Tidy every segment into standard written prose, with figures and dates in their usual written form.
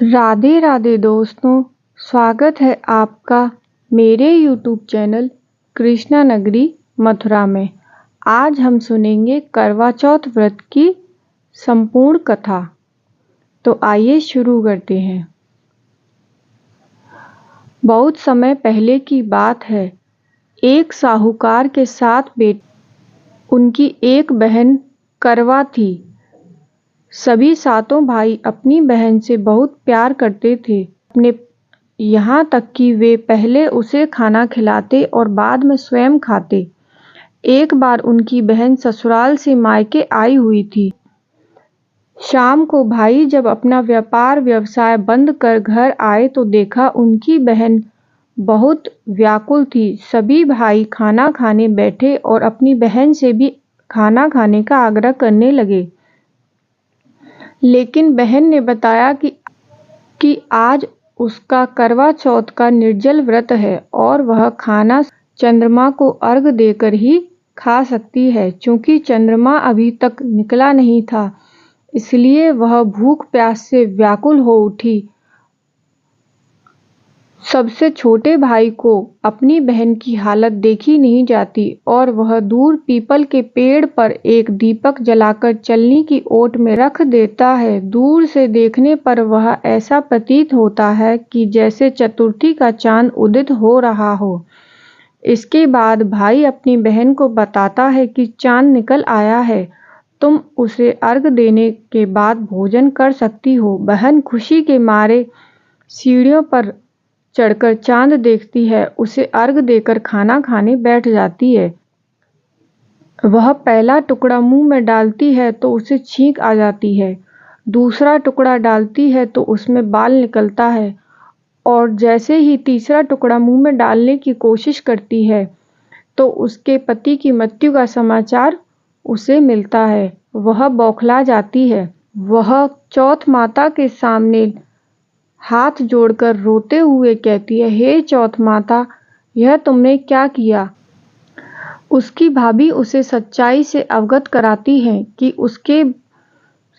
राधे राधे दोस्तों, स्वागत है आपका मेरे YouTube चैनल कृष्णा नगरी मथुरा में। आज हम सुनेंगे करवा चौथ व्रत की संपूर्ण कथा। तो आइए शुरू करते हैं। बहुत समय पहले की बात है। एक साहूकार के 7 बेटे, उनकी एक बहन करवा थी। सभी 7 भाई अपनी बहन से बहुत प्यार करते थे, यहाँ तक कि वे पहले उसे खाना खिलाते और बाद में स्वयं खाते। एक बार उनकी बहन ससुराल से मायके आई हुई थी। शाम को भाई जब अपना व्यापार व्यवसाय बंद कर घर आए तो देखा उनकी बहन बहुत व्याकुल थी। सभी भाई खाना खाने बैठे और अपनी बहन से भी खाना खाने का आग्रह करने लगे, लेकिन बहन ने बताया कि आज उसका करवा चौथ का निर्जल व्रत है और वह खाना चंद्रमा को अर्घ देकर ही खा सकती है। चूंकि चंद्रमा अभी तक निकला नहीं था, इसलिए वह भूख प्यास से व्याकुल हो उठी। सबसे छोटे भाई को अपनी बहन की हालत देखी नहीं जाती और वह दूर पीपल के पेड़ पर एक दीपक जलाकर चलनी की ओट में रख देता है। दूर से देखने पर वह ऐसा प्रतीत होता है कि जैसे चतुर्थी का चांद उदित हो रहा हो। इसके बाद भाई अपनी बहन को बताता है कि चांद निकल आया है, तुम उसे अर्घ देने के बाद भोजन कर सकती हो। बहन खुशी के मारे सीढ़ियों पर चढ़कर चांद देखती है, उसे अर्घ देकर खाना खाने बैठ जाती है। वह पहला टुकड़ा मुंह में डालती है तो उसे छींक आ जाती है, दूसरा टुकड़ा डालती है तो उसमें बाल निकलता है और जैसे ही तीसरा टुकड़ा मुंह में डालने की कोशिश करती है तो उसके पति की मृत्यु का समाचार उसे मिलता है। वह बौखला जाती है। वह चौथ माता के सामने हाथ जोड़कर रोते हुए कहती है, हे चौथ माता, यह तुमने क्या किया? उसकी भाभी उसे सच्चाई से अवगत कराती है कि उसके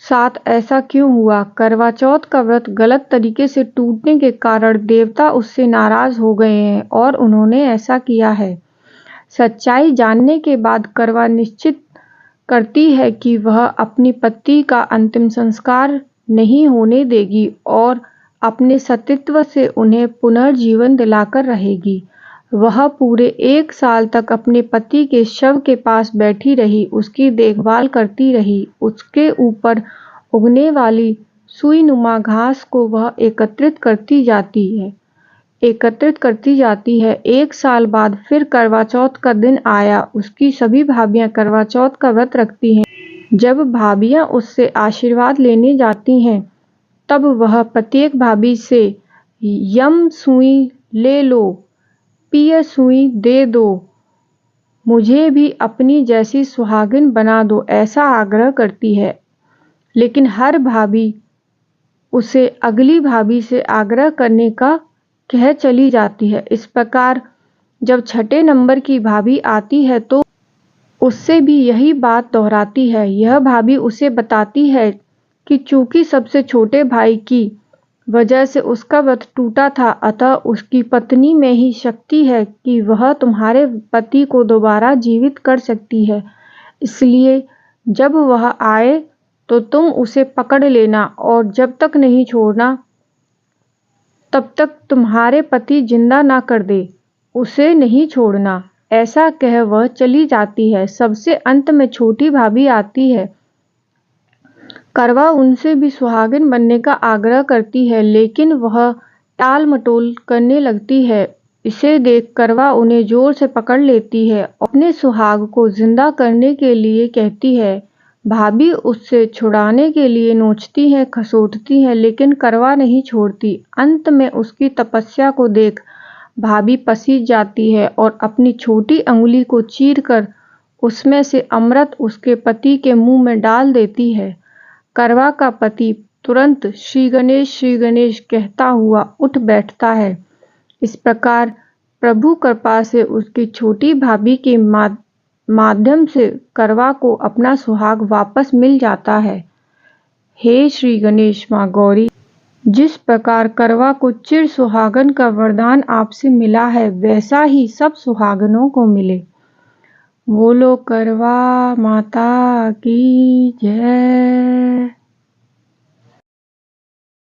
साथ ऐसा क्यों हुआ। करवा चौथ का व्रत गलत तरीके से टूटने के कारण देवता उससे नाराज हो गए हैं और उन्होंने ऐसा किया है। सच्चाई जानने के बाद करवा निश्चित करती है कि वह अपनी पति का अंतिम संस्कार नहीं होने देगी और अपने सतीत्व से उन्हें पुनर्जीवन दिलाकर रहेगी। वह पूरे 1 साल तक अपने पति के शव के पास बैठी रही, उसकी देखभाल करती रही। उसके ऊपर उगने वाली सुईनुमा घास को वह एकत्रित करती जाती है। 1 साल बाद फिर करवा चौथ का दिन आया। उसकी सभी भाभियां करवा चौथ का व्रत रखती हैं। जब भाभियां उससे आशीर्वाद लेने जाती हैं, तब वह प्रत्येक भाभी से यम सुई ले लो, पिय सुई दे दो, मुझे भी अपनी जैसी सुहागिन बना दो, ऐसा आग्रह करती है। लेकिन हर भाभी उसे अगली भाभी से आग्रह करने का कह चली जाती है। इस प्रकार जब 6ठे नंबर की भाभी आती है तो उससे भी यही बात दोहराती है। यह भाभी उसे बताती है कि चूंकि सबसे छोटे भाई की वजह से उसका व्रत टूटा था, अतः उसकी पत्नी में ही शक्ति है कि वह तुम्हारे पति को दोबारा जीवित कर सकती है। इसलिए जब वह आए तो तुम उसे पकड़ लेना और जब तक नहीं छोड़ना तब तक तुम्हारे पति जिंदा ना कर दे, उसे नहीं छोड़ना। ऐसा कह वह चली जाती है। सबसे अंत में छोटी भाभी आती है। करवा उनसे भी सुहागिन बनने का आग्रह करती है, लेकिन वह टाल मटोल करने लगती है। इसे देख करवा उन्हें जोर से पकड़ लेती है और अपने सुहाग को जिंदा करने के लिए कहती है। भाभी उससे छुड़ाने के लिए नोचती है, खसोटती है, लेकिन करवा नहीं छोड़ती। अंत में उसकी तपस्या को देख भाभी पसीज जाती है और अपनी छोटी अंगुली को चीरकर उसमें से अमृत उसके पति के मुंह में डाल देती है। करवा का पति तुरंत श्री गणेश कहता हुआ उठ बैठता है। इस प्रकार प्रभु कृपा से उसकी छोटी भाभी के माध्यम से करवा को अपना सुहाग वापस मिल जाता है। हे श्री गणेश माँ गौरी, जिस प्रकार करवा को चिर सुहागन का वरदान आपसे मिला है, वैसा ही सब सुहागनों को मिले। बोलो करवा माता की जय।